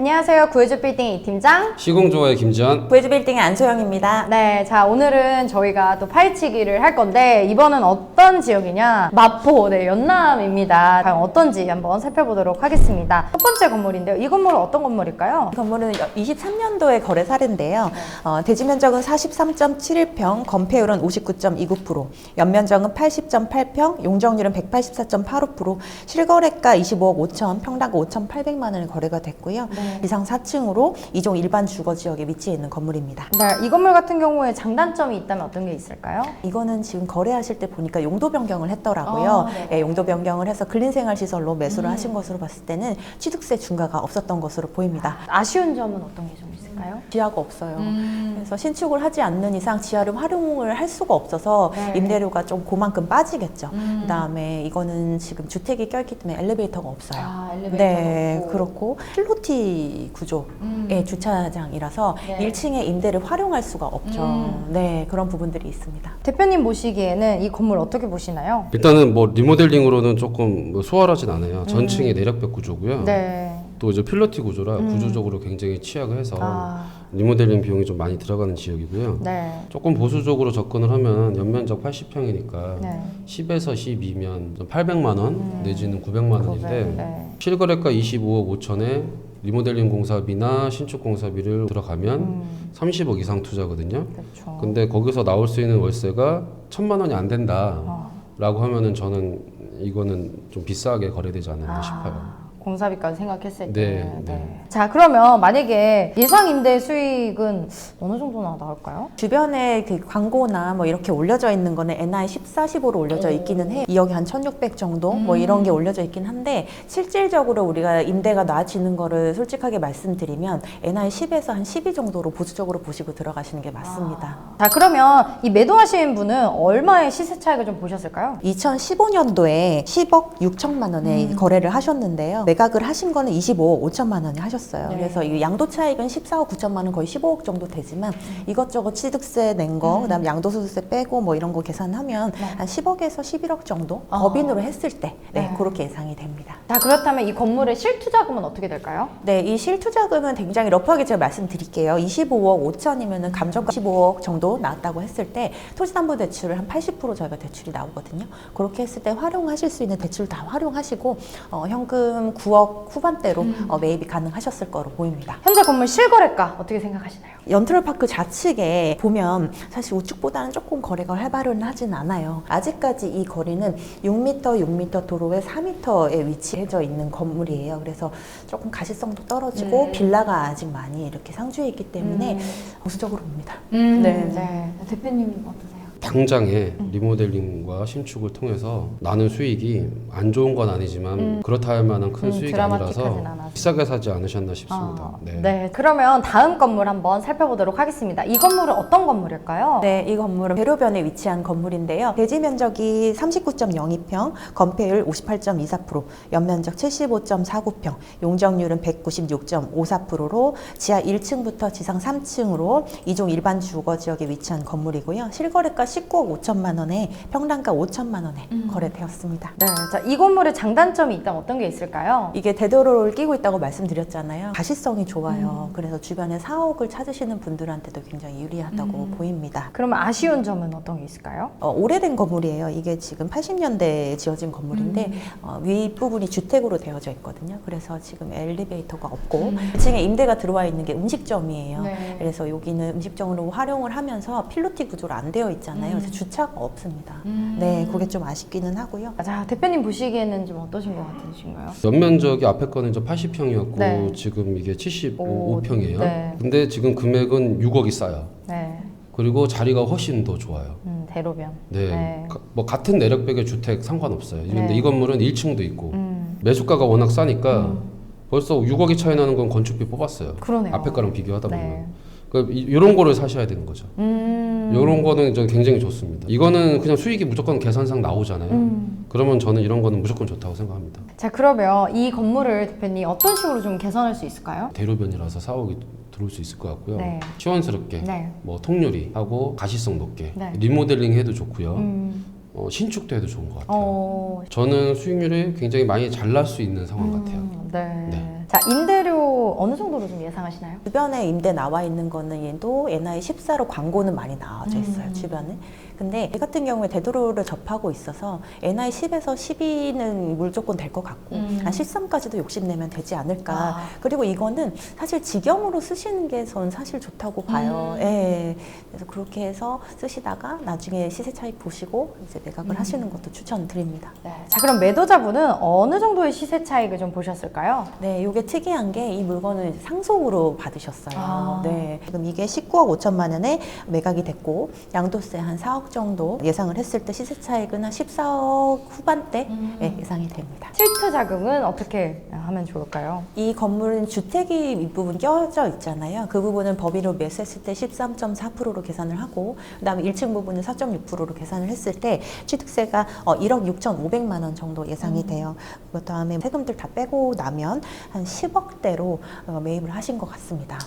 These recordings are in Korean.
안녕하세요. 구해주 빌딩 이팀장 시공조화의 김지현. 구해주 빌딩의 안소영입니다. 네, 자 오늘은 저희가 또 파헤치기를 할 건데 이번은 어떤 지역이냐? 마포, 네, 연남입니다. 과연 어떤지 한번 살펴보도록 하겠습니다. 첫 번째 건물인데요. 이 건물은 어떤 건물일까요? 이 건물은 23년도에 거래 사례인데요. 대지 면적은 43.71평, 건폐율은 59.29%, 연면적은 80.8평, 용적률은 184.85%, 실거래가 25억 5천, 평당가 5,800만 원에 거래가 됐고요. 네. 지상 4층으로 2종 일반 주거 지역에 위치해 있는 건물입니다. 네, 이 건물 같은 경우에 장단점이 있다면 어떤 게 있을까요? 이거는 지금 거래하실 때 보니까 용도 변경을 했더라고요. 네. 용도 변경을 해서 근린생활시설로 매수를 하신 것으로 봤을 때는 취득세 중과가 없었던 것으로 보입니다. 아쉬운 점은 어떤 게 좀 있을까요? 지하가 없어요. 그래서 신축을 하지 않는 이상 지하를 활용을 할 수가 없어서 네. 임대료가 좀 그만큼 빠지겠죠. 그다음에 이거는 지금 주택이 껴있기 때문에 엘리베이터가 없어요. 엘리베이터도 네, 없고. 그렇고 필로티 구조의 주차장이라서 네. 1층에 임대를 활용할 수가 없죠. 네, 그런 부분들이 있습니다. 대표님 보시기에는 이 건물 어떻게 보시나요? 일단은 뭐 리모델링으로는 조금 수월하진 않아요. 전층이 내력벽 구조고요. 네. 또 이제 필러티 구조라 구조적으로 굉장히 취약을 해서 아, 리모델링 비용이 좀 많이 들어가는 지역이고요. 네. 조금 보수적으로 접근을 하면 연면적 80평이니까 네. 10에서 12면 800만 원 내지는 900만 원인데 네. 실거래가 25억 5천에 리모델링 공사비나 신축 공사비를 들어가면 30억 이상 투자거든요. 그렇죠. 근데 거기서 나올 수 있는 월세가 1,000만 원이 안 된다 라고 하면은 저는 이거는 좀 비싸게 거래되지 않았나 싶어요. 공사비까지 생각했을 때. 네, 네. 자, 그러면 만약에 예상 임대 수익은 어느 정도나 나올까요? 주변에 그 광고나 뭐 이렇게 올려져 있는 거는 NI 14, 15로 올려져 있기는 해요. 2억에 한 1,600 정도 뭐 이런 게 올려져 있긴 한데 실질적으로 우리가 임대가 나아지는 거를 솔직하게 말씀드리면 NI 10에서 한 12 정도로 보수적으로 보시고 들어가시는 게 맞습니다. 자, 그러면 이 매도하신 분은 얼마의 시세 차익을 좀 보셨을까요? 2015년도에 10억 6천만 원에 거래를 하셨는데요. 매각을 하신 거는 25억 5천만 원이 하셨어요. 네. 그래서 이 양도 차익은 14억 9천만 원 거의 15억 정도 되지만 이것저것 취득세 낸 거, 그다음에 양도소득세 빼고 뭐 이런 거 계산하면 한 10억에서 11억 정도 법인으로 했을 때 그렇게 예상이 됩니다. 자, 그렇다면 이 건물의 실투자금은 어떻게 될까요? 네, 이 실투자금은 굉장히 러프하게 제가 말씀드릴게요. 25억 5천이면은 감정가 15억 정도 나왔다고 했을 때 토지담보대출을 한 80% 저희가 대출이 나오거든요. 그렇게 했을 때 활용하실 수 있는 대출 다 활용하시고 현금 9억 후반대로 매입이 가능하셨을 거로 보입니다. 현재 건물 실거래가 어떻게 생각하시나요? 연트럴파크 좌측에 보면 사실 우측보다는 조금 거래가 활발은 하진 않아요. 아직까지 이 거리는 6m 도로에 4m에 위치해져 있는 건물이에요. 그래서 조금 가시성도 떨어지고 빌라가 아직 많이 이렇게 상주해 있기 때문에 보수적으로 봅니다. 네. 대표님 어떠세요? 당장에 리모델링과 신축을 통해서 나는 수익이 안 좋은 건 아니지만 그렇다 할 만한 큰 수익이 드라마틱하진 아니라서 않아서. 비싸게 사지 않으셨나 싶습니다. 네. 그러면 다음 건물 한번 살펴보도록 하겠습니다. 이 건물은 어떤 건물일까요? 네, 이 건물은 배로변에 위치한 건물인데요. 대지 면적이 39.02평, 건폐율 58.24%, 연면적 75.49평, 용적률은 196.54%로 지하 1층부터 지상 3층으로 2종 일반 주거 지역에 위치한 건물이고요. 실거래가 19억 5천만 원에 평당가 5천만 원에 거래되었습니다. 네. 자, 이 건물의 장단점이 있다면 어떤 게 있을까요? 이게 대도로를 끼고 있다고 말씀드렸잖아요. 가시성이 좋아요. 그래서 주변에 사옥을 찾으시는 분들한테도 굉장히 유리하다고 보입니다. 그러면 아쉬운 점은 어떤 게 있을까요? 오래된 건물이에요. 이게 지금 80년대에 지어진 건물인데 윗부분이 주택으로 되어져 있거든요. 그래서 지금 엘리베이터가 없고 1층에 임대가 들어와 있는 게 음식점이에요. 네. 그래서 여기는 음식점으로 활용을 하면서 필로티 구조로 안 되어 있잖아요. 그래서 주차가 없습니다. 네, 그게 좀 아쉽기는 하고요. 자, 대표님 보시기에는 좀 어떠신 것 같으신가요? 연면적이 앞에 거는 이제 80평이었고 네. 지금 이게 75평이에요. 네. 근데 지금 금액은 6억이 싸요. 네. 그리고 자리가 훨씬 더 좋아요. 대로변. 네. 뭐 같은 내력벽의 주택 상관없어요. 근데 네. 이 건물은 1층도 있고 매수가가 워낙 싸니까 벌써 6억이 차이 나는 건 건축비 뽑았어요. 그러네요. 앞에 거랑 비교하다 보면. 네. 이런 거를 사셔야 되는 거죠. 이런 거는 저는 굉장히 좋습니다. 이거는 그냥 수익이 무조건 계산상 나오잖아요. 그러면 저는 이런 거는 무조건 좋다고 생각합니다. 자, 그러면 이 건물을 대표님 어떤 식으로 좀 개선할 수 있을까요? 대로변이라서 사옥이 들어올 수 있을 것 같고요. 네. 시원스럽게 네. 뭐 통유리하고 가시성 높게 네. 리모델링 해도 좋고요. 신축도 해도 좋은 것 같아요. 저는 수익률이 굉장히 많이 잘 날 수 있는 상황 같아요. 네. 네. 자, 임대료 어느 정도로 좀 예상하시나요? 주변에 임대 나와 있는 거는 얘도 NI 14로 광고는 많이 나와져 있어요, 주변에. 근데 이 같은 경우에 대도로를 접하고 있어서 NI 10에서 12는 무조건 될 것 같고 한 13까지도 욕심내면 되지 않을까. 그리고 이거는 사실 직영으로 쓰시는 게 저는 사실 좋다고 봐요. 예. 그래서 그렇게 해서 쓰시다가 나중에 시세 차익 보시고 이제 매각을 하시는 것도 추천드립니다. 네. 자, 그럼 매도자분은 어느 정도의 시세 차익을 좀 보셨을까요? 네, 이게 특이한 게 이 물건을 상속으로 받으셨어요. 아. 네, 지금 이게 19억 5천만 원에 매각이 됐고 양도세 한 4억 정도 예상을 했을 때 시세 차익은 한 14억 후반대 예상이 됩니다. 실투 자금은 어떻게 하면 좋을까요? 이 건물은 주택이 윗부분 껴져 있잖아요. 그 부분은 법인으로 매수했을 때 13.4%로 계산을 하고 그다음에 1층 부분은 4.6%로 계산을 했을 때 취득세가 1억 6,500만 원 정도 예상이 돼요. 그 다음에 세금들 다 빼고 나면 한 10억대로 매입을 하신 것 같습니다.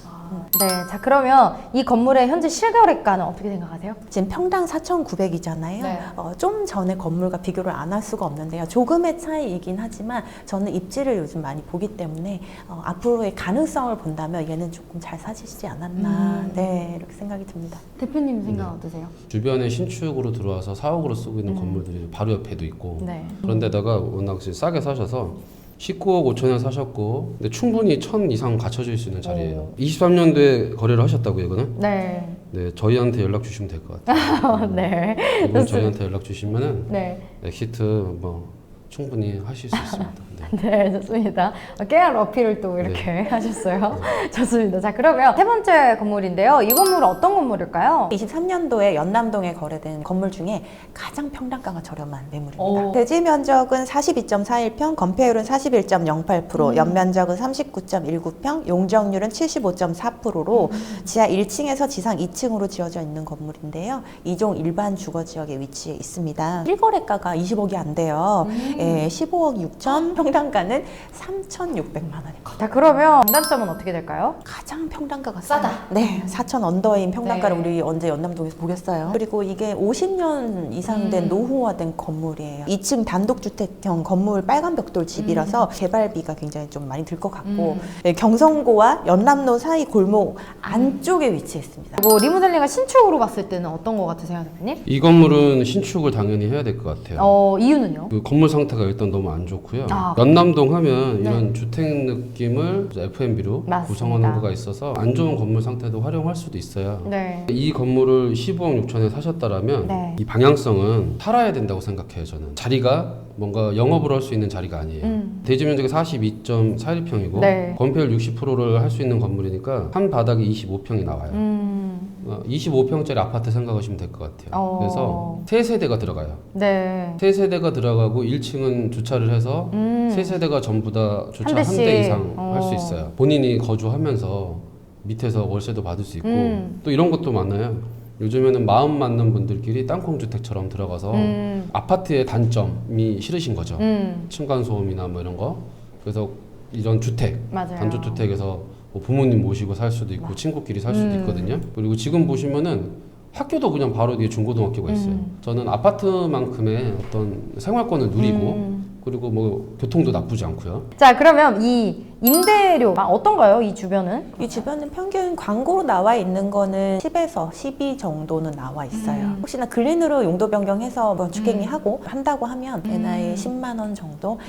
네. 자, 그러면 이 건물의 현재 실거래가는 어떻게 생각하세요? 지금 평당 4,900이잖아요. 네. 좀 전에 건물과 비교를 안 할 수가 없는데요. 조금의 차이이긴 하지만 저는 입지를 요즘 많이 보기 때문에 앞으로의 가능성을 본다면 얘는 조금 잘 사지지 않았나 네, 이렇게 생각이 듭니다. 대표님 생각 어떠세요? 주변에 신축으로 들어와서 4억으로 쓰고 있는 건물들이 바로 옆에도 있고 네. 그런데다가 워낙 싸게 사셔서 19억 5천에 사셨고 근데 충분히 1,000 이상 갖춰질 수 있는 자리예요. 23년도에 거래를 하셨다고요, 이거는? 네. 네, 저희한테 연락 주시면 될 것 같아요. 네. 이번 저희한테 연락 주시면은 네. 엑시트 뭐 충분히 하실 수 있습니다. 네. 네, 좋습니다. 깨알 어필을 또 이렇게 하셨어요. 좋습니다. 자, 그러면 세 번째 건물인데요. 이 건물은 어떤 건물일까요? 23년도에 연남동에 거래된 건물 중에 가장 평당가가 저렴한 매물입니다. 오. 대지 면적은 42.41평, 건폐율은 41.08%, 연면적은 39.19평, 용적률은 75.4%로 지하 1층에서 지상 2층으로 지어져 있는 건물인데요. 2종 일반 주거 지역에 위치해 있습니다. 실거래가가 20억이 안 돼요. 예, 15억 6천, 평당가는 3,600만 원입니다. 자, 그러면 장단점은 어떻게 될까요? 가장 평당가가 싸다. 네, 4천 언더인 평당가를 우리 언제 연남동에서 보겠어요. 그리고 이게 50년 이상 된 노후화된 건물이에요. 2층 단독주택형 건물 빨간 벽돌 집이라서 개발비가 굉장히 좀 많이 들 것 같고 네, 경성고와 연남로 사이 골목 안쪽에 위치했습니다. 뭐 리모델링과 신축으로 봤을 때는 어떤 것 같으세요, 대표님? 이 건물은 신축을 당연히 해야 될 것 같아요. 이유는요? 그 건물 상태가 일단 너무 안 좋고요. 아. 연남동 하면 이런 주택 느낌을 F&B로 맞습니다. 구성하는 거가 있어서 안 좋은 건물 상태도 활용할 수도 있어요. 네. 이 건물을 15억 6천에 사셨다라면 네. 이 방향성은 팔아야 된다고 생각해요. 저는 자리가 뭔가 영업을 할 수 있는 자리가 아니에요. 대지 면적이 42.41평이고 네. 건폐율 60%를 할 수 있는 건물이니까 한 바닥에 25평이 나와요. 25평짜리 아파트 생각하시면 될 것 같아요. 그래서 세 세대가 들어가요. 네. 세 세대가 들어가고 1층은 주차를 해서 세 세대가 전부 다 주차 한 한 대씩. 대 이상 할 수 있어요. 본인이 거주하면서 밑에서 월세도 받을 수 있고 또 이런 것도 많아요. 요즘에는 마음 맞는 분들끼리 땅콩 주택처럼 들어가서 아파트의 단점이 싫으신 거죠. 층간 소음이나 뭐 이런 거. 그래서 이런 주택, 맞아요. 단독 주택에서 뭐 부모님 모시고 살 수도 있고 친구끼리 살 수도 있거든요. 그리고 지금 보시면은 학교도 그냥 바로 뒤에 중고등학교가 있어요. 저는 아파트만큼의 어떤 생활권을 누리고 그리고 뭐 교통도 나쁘지 않고요. 자, 그러면 이 임대료 어떤가요? 이 주변은? 이 주변은 평균 광고로 나와 있는 거는 10에서 12 정도는 나와 있어요. 혹시나 근린으로 용도 변경해서 뭐 주행하고 한다고 하면 NI 10만 원 정도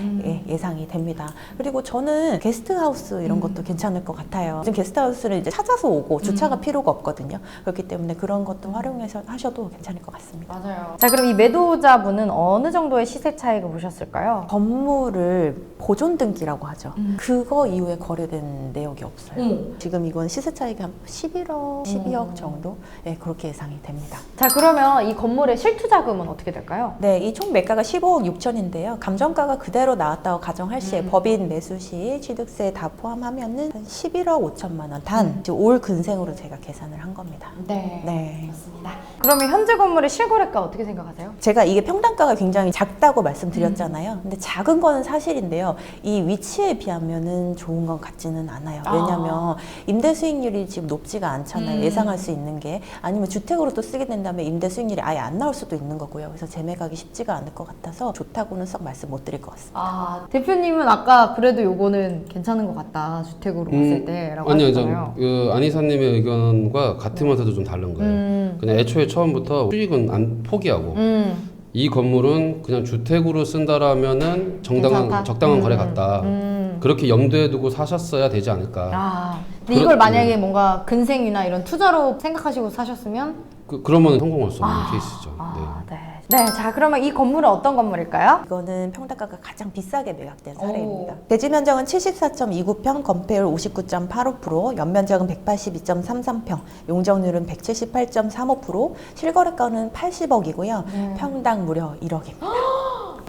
예상이 됩니다. 그리고 저는 게스트하우스 이런 것도 괜찮을 것 같아요. 지금 게스트하우스를 이제 찾아서 오고 주차가 필요가 없거든요. 그렇기 때문에 그런 것도 활용해서 하셔도 괜찮을 것 같습니다. 맞아요. 자, 그럼 이 매도자분은 어느 정도의 시세 차익을 보셨을까요? 건물을 보존 등기라고 하죠. 그거 이후에 거래된 내역이 없어요. 지금 이건 시세 차익이 한 11억, 12억 정도 그렇게 예상이 됩니다. 자, 그러면 이 건물의 실투 자금은 어떻게 될까요? 네, 이 총 매가가 15억 6천인데요. 감정가가 그대로 나왔다고 가정할 시에 법인 매수 시 취득세 다 포함하면은 한 11억 5천만 원 단 올 근생으로 제가 계산을 한 겁니다. 네. 네. 맞습니다. 그러면 현재 건물의 실거래가 어떻게 생각하세요? 제가 이게 평당가가 굉장히 작다고 말씀드렸잖아요. 근데 작은 거는 사실인데요. 이 위치에 비하면은 안 좋은 것 같지는 않아요. 왜냐하면 임대 수익률이 지금 높지가 않잖아요. 예상할 수 있는 게. 아니면 주택으로 또 쓰게 된다면 임대 수익률이 아예 안 나올 수도 있는 거고요. 그래서 재매각이 쉽지가 않을 것 같아서 좋다고는 썩 말씀 못 드릴 것 같습니다. 대표님은 아까 그래도 요거는 괜찮은 것 같다. 주택으로 봤을 때라고 아니요, 하셨잖아요. 그 안이사님의 의견과 같으면서도 좀 다른 거예요. 그냥 애초에 처음부터 수익은 안 포기하고 이 건물은 그냥 주택으로 쓴다라면은 괜찮다? 적당한 거래 같다. 그렇게 염두에 두고 사셨어야 되지 않을까. 근데 이걸 만약에 뭔가 근생이나 이런 투자로 생각하시고 사셨으면 그러면 성공할 수 없는 케이스죠. 네, 자 그러면 이 건물은 어떤 건물일까요? 이거는 평당가가 가장 비싸게 매각된 사례입니다. 대지 면적은 74.29평, 건폐율 59.85%, 연면적은 182.33평, 용적률은 178.35%, 실거래가는 80억이고요. 평당 무려 1억입니다.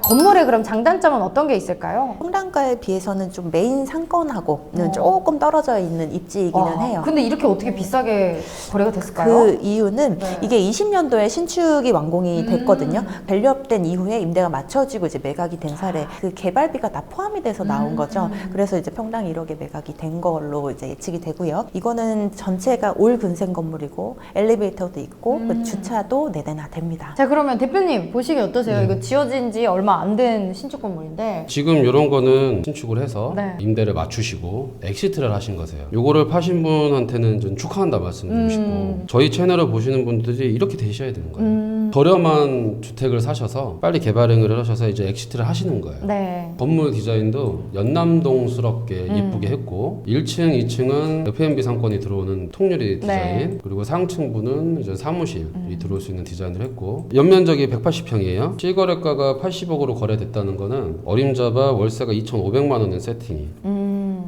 건물의 그럼 장단점은 어떤 게 있을까요? 평당가에 비해서는 좀 메인 상권하고는 조금 떨어져 있는 입지이기는 해요. 근데 이렇게 어떻게 비싸게 거래가 됐을까요? 그 이유는 이게 20년도에 신축이 완공이 됐거든요. 밸류업된 이후에 임대가 맞춰지고 이제 매각이 된 사례. 그 개발비가 다 포함이 돼서 나온 거죠. 그래서 이제 평당 1억에 매각이 된 걸로 이제 예측이 되고요. 이거는 전체가 올 근생 건물이고 엘리베이터도 있고 주차도 4대나 됩니다. 자 그러면 대표님 보시기 어떠세요? 이거 지어진 지 얼마 안 된 신축 건물인데 지금 이런 거는 신축을 해서 네. 임대를 맞추시고 엑시트를 하신 거세요. 요거를 파신 분한테는 좀 축하한다 말씀드리고 싶고 저희 채널을 보시는 분들이 이렇게 되셔야 되는 거예요. 저렴한 주택을 사셔서 빨리 개발행위를 하셔서 이제 엑시트를 하시는 거예요. 네. 건물 디자인도 연남동스럽게 예쁘게 했고 1층, 2층은 F&B 상권이 들어오는 통유리 디자인 그리고 상층부는 이제 사무실이 들어올 수 있는 디자인을 했고 연면적이 180평이에요. 실거래가가 80억으로 거래됐다는 거는 어림잡아 월세가 2,500만 원인 세팅이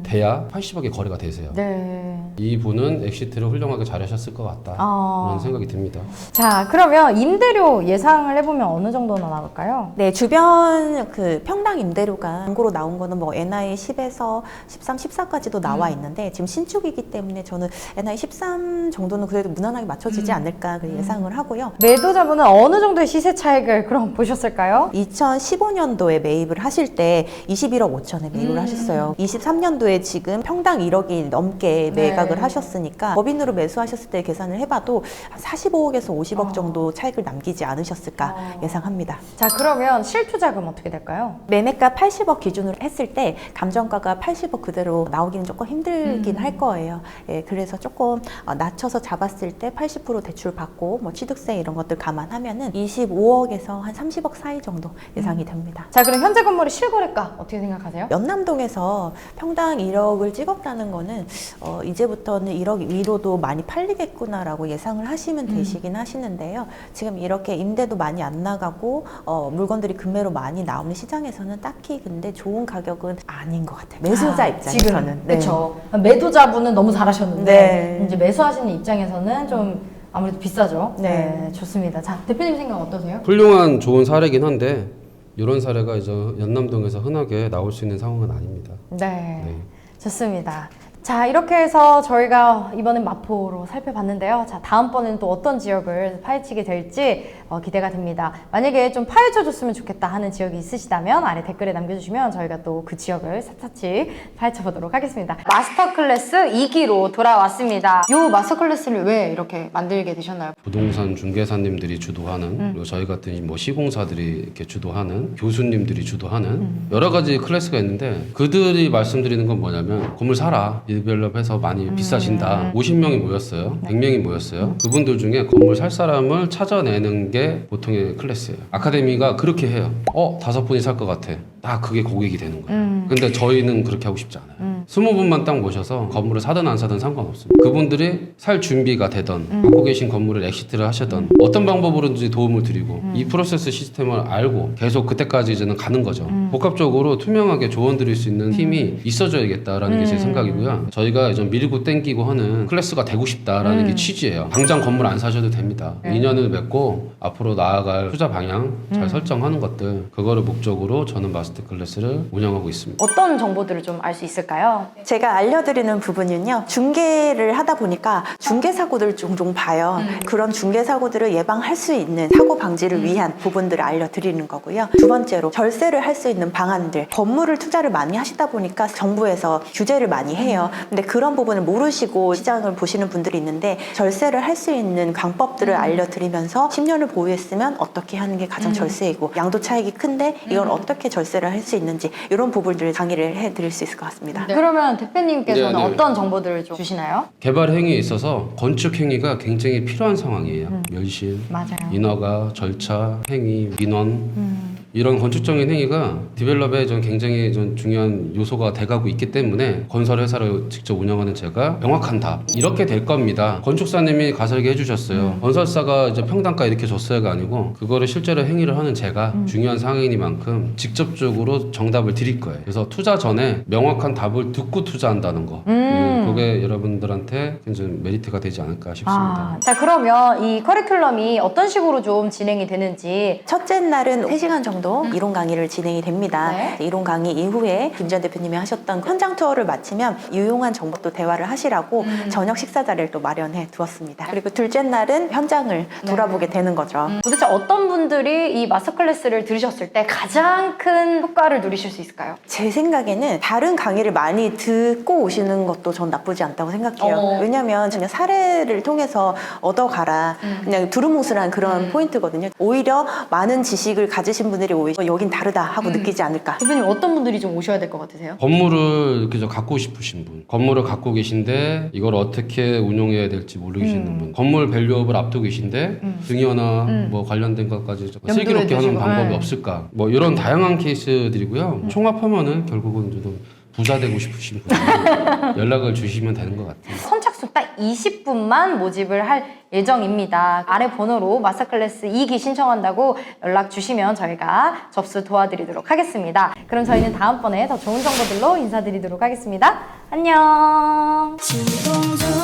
돼야 80억에 거래가 되세요. 네. 이분은 엑시트를 훌륭하게 잘하셨을 것 같다 그런 생각이 듭니다. 자 그러면 임대료 예상을 해보면 어느 정도나 나올까요? 네, 주변 그 평당 임대료가 광고로 나온 거는 뭐 NI 10에서 13, 14까지도 나와 있는데 지금 신축이기 때문에 저는 NI 13 정도는 그래도 무난하게 맞춰지지 않을까 그 예상을 하고요. 매도자분은 어느 정도의 시세 차익을 그럼 보셨을까요? 2015년도에 매입을 하실 때 21억 5천에 매입을 하셨어요. 23년도에 지금 평당 1억이 넘게 매각을 하셨으니까 법인으로 매수하셨을 때 계산을 해봐도 45억에서 50억 정도 차익을 남기지 않으셨을까 예상합니다. 자 그러면 실투자금 어떻게 될까요? 매매가 80억 기준으로 했을 때 감정가가 80억 그대로 나오기는 조금 힘들긴 할 거예요. 예, 그래서 조금 낮춰서 잡았을 때 80% 대출 받고 뭐 취득세 이런 것들 감안하면은 25억에서 한 30억 사이 정도 예상이 됩니다. 자 그럼 현재 건물의 실거래가 어떻게 생각하세요? 연남동에서 평당 1억을 찍었다는 거는 이제부터는 1억 위로도 많이 팔리겠구나라고 예상을 하시면 되시긴 하시는데요. 지금 이렇게 임대도 많이 안 나가고 물건들이 금매로 많이 나오는 시장에서는 딱히 근데 좋은 가격은 아닌 것 같아요. 매수자 입장에서는. 지금 그렇죠. 매도자분은 너무 잘하셨는데 네. 이제 매수하시는 입장에서는 좀 아무래도 비싸죠. 네. 좋습니다. 자 대표님 생각 어떠세요? 훌륭한 좋은 사례긴 한데 이런 사례가 이제 연남동에서 흔하게 나올 수 있는 상황은 아닙니다. 네. 좋습니다. 자 이렇게 해서 저희가 이번엔 마포로 살펴봤는데요. 자 다음번에는 또 어떤 지역을 파헤치게 될지 기대가 됩니다. 만약에 좀 파헤쳐줬으면 좋겠다 하는 지역이 있으시다면 아래 댓글에 남겨주시면 저희가 또 그 지역을 샅샅이 파헤쳐보도록 하겠습니다. 마스터 클래스 2기로 돌아왔습니다. 이 마스터 클래스를 왜 이렇게 만들게 되셨나요? 부동산 중개사님들이 주도하는 그리고 저희 같은 뭐 시공사들이 이렇게 주도하는 교수님들이 주도하는 여러 가지 클래스가 있는데 그들이 말씀드리는 건 뭐냐면 건물 사라 디벨롭해서 많이 비싸진다 50명이 모였어요 100명이 모였어요 그분들 중에 건물 살 사람을 찾아내는 게 보통의 클래스예요. 아카데미가 그렇게 해요. 5분이 살 것 같아. 딱 그게 고객이 되는 거예요. 근데 저희는 그렇게 하고 싶지 않아요. 20분만 딱 모셔서 건물을 사든 안 사든 상관없습니다. 그분들이 살 준비가 되던 갖고 계신 건물을 엑시트를 하시던 어떤 방법으로든지 도움을 드리고 이 프로세스 시스템을 알고 계속 그때까지 이제는 가는 거죠. 복합적으로 투명하게 조언 드릴 수 있는 팀이 있어줘야겠다라는 게 제 생각이고요. 저희가 좀 밀고 땡기고 하는 클래스가 되고 싶다라는 게 취지예요. 당장 건물 안 사셔도 됩니다. 인연을 맺고 앞으로 나아갈 투자 방향 잘 설정하는 것들 그거를 목적으로 저는 마스터 클래스를 운영하고 있습니다. 어떤 정보들을 좀 알 수 있을까요? 있을까요? 제가 알려드리는 부분은요, 중개를 하다 보니까 중개 사고들을 종종 봐요. 그런 중개 사고들을 예방할 수 있는 사고 방지를 위한 부분들을 알려드리는 거고요. 두 번째로 절세를 할 수 있는 방안들, 건물을 투자를 많이 하시다 보니까 정부에서 규제를 많이 해요. 근데 그런 부분을 모르시고 시장을 보시는 분들이 있는데, 절세를 할 수 있는 방법들을 알려드리면서 10년을 보유했으면 어떻게 하는 게 가장 절세이고, 양도 차익이 큰데 이걸 어떻게 절세를 할 수 있는지, 이런 부분들을 강의를 해드릴 수 있을 것 같습니다. 그러면 대표님께서는 네, 네. 어떤 정보들을 좀 주시나요? 개발 행위에 있어서 건축 행위가 굉장히 필요한 상황이에요. 멸실, 맞아요. 인허가, 절차, 행위, 민원 이런 건축적인 행위가 디벨롭에 좀 굉장히 좀 중요한 요소가 돼가고 있기 때문에 건설 회사를 직접 운영하는 제가 명확한 답 이렇게 될 겁니다. 건축사님이 가설계 해주셨어요. 건설사가 이제 평단가 이렇게 줬어요가 아니고 그거를 실제로 행위를 하는 제가 중요한 상황이니만큼 직접적으로 정답을 드릴 거예요. 그래서 투자 전에 명확한 답을 듣고 투자한다는 거, 그게 여러분들한테 굉장히 메리트가 되지 않을까 싶습니다. 자, 그러면 이 커리큘럼이 어떤 식으로 좀 진행이 되는지. 첫째 날은 3시간 정도 이론 강의를 진행이 됩니다. 네. 이론 강의 이후에 김 전 대표님이 하셨던 현장 투어를 마치면 유용한 정보도 대화를 하시라고 저녁 식사 자리를 또 마련해 두었습니다. 그리고 둘째 날은 현장을 돌아보게 되는 거죠. 도대체 어떤 분들이 이 마스터 클래스를 들으셨을 때 가장 큰 효과를 누리실 수 있을까요? 제 생각에는 다른 강의를 많이 듣고 오시는 것도 전 나쁘지 않다고 생각해요. 왜냐면 그냥 사례를 통해서 얻어가라, 그냥 두루뭉술한 그런 포인트거든요. 오히려 많은 지식을 가지신 분들이 오히려 여긴 다르다 하고 느끼지 않을까. 대표님 어떤 분들이 좀 오셔야 될 것 같으세요? 건물을 이렇게 좀 갖고 싶으신 분, 건물을 갖고 계신데 이걸 어떻게 운용해야 될지 모르시는 분, 건물 밸류업을 앞두고 계신데 증여나 뭐 관련된 것까지 좀 염두에 슬기롭게 하는 두시고, 방법이 네. 없을까, 뭐 이런 다양한 케이스들이고요. 총합하면은 결국은 좀 부자 되고 싶으신 분 연락을 주시면 되는 것 같아요. 선착순 딱 20분만 모집을 할 예정입니다. 아래 번호로 마스터 클래스 2기 신청한다고 연락 주시면 저희가 접수 도와드리도록 하겠습니다. 그럼 저희는 다음번에 더 좋은 정보들로 인사드리도록 하겠습니다. 안녕. 진동조